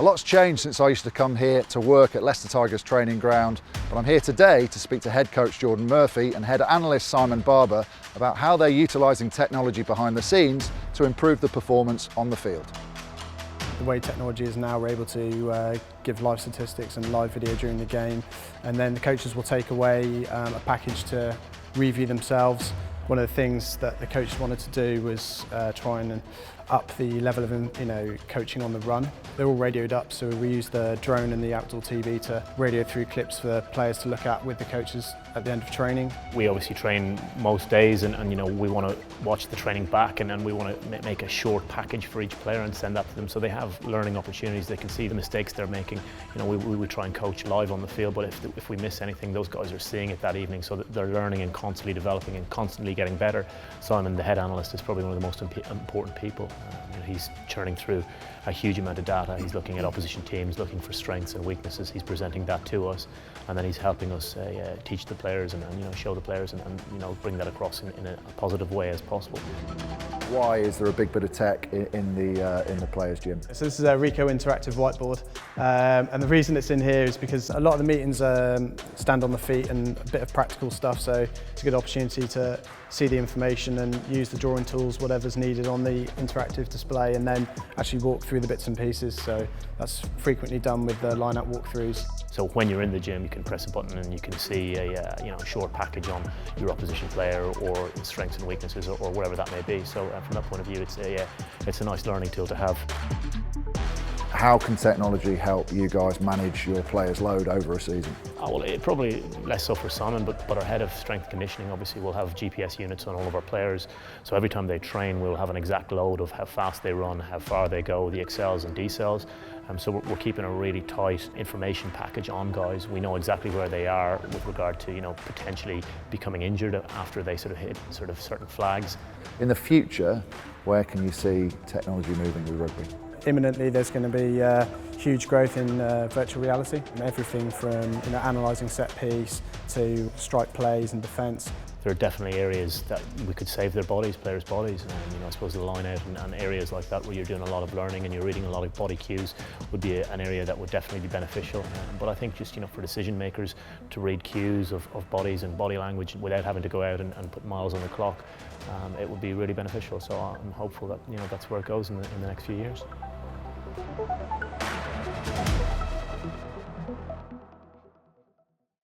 A lot's changed since I used to come here to work at Leicester Tigers training ground, but I'm here today to speak to head coach Jordan Murphy and head analyst Simon Barber about how they're utilising technology behind the scenes to improve the performance on the field. The way technology is now, we're able to give live statistics and live video during the game, and then the coaches will take away a package to review themselves. One of the things that the coaches wanted to do was try and up the level of coaching on the run. They're all radioed up, so we use the drone and the outdoor TV to radio through clips for players to look at with the coaches at the end of training. We obviously train most days and we want to watch the training back, and then we want to make a short package for each player and send that to them so they have learning opportunities. They can see the mistakes they're making. We would try and coach live on the field, but if we miss anything, those guys are seeing it that evening, so that they're learning and constantly developing and constantly getting better. Simon, the head analyst, is probably one of the most important people. He's churning through a huge amount of data. He's looking at opposition teams, looking for strengths and weaknesses. He's presenting that to us, and then he's helping us teach the players and show the players and bring that across in a positive way as possible. Why is there a big bit of tech in the players' gym? So this is a Rico interactive whiteboard, and the reason it's in here is because a lot of the meetings stand on the feet and a bit of practical stuff, so it's a good opportunity to see the information and use the drawing tools, whatever's needed on the interactive display, and then actually walk through the bits and pieces. So that's frequently done with the line-out walkthroughs. So when you're in the gym, you can press a button and you can see a short package on your opposition player or strengths and weaknesses or whatever that may be. So from that point of view, it's a nice learning tool to have. How can technology help you guys manage your players' load over a season? Well, it probably less so for Simon, but our head of strength conditioning obviously will have GPS units on all of our players. So every time they train, we'll have an exact load of how fast they run, how far they go, the accels and decels. So we're keeping a really tight information package on guys. We know exactly where they are with regard to potentially becoming injured after they sort of hit certain flags. In the future, where can you see technology moving with rugby? Imminently there's going to be huge growth in virtual reality, everything from analysing set piece to strike plays and defence. There are definitely areas that we could save their bodies, players' bodies. I suppose the line out and areas like that where you're doing a lot of learning and you're reading a lot of body cues would be an area that would definitely be beneficial. But I think just for decision makers to read cues of bodies and body language without having to go out and put miles on the clock, it would be really beneficial. So I'm hopeful that that's where it goes in the next few years.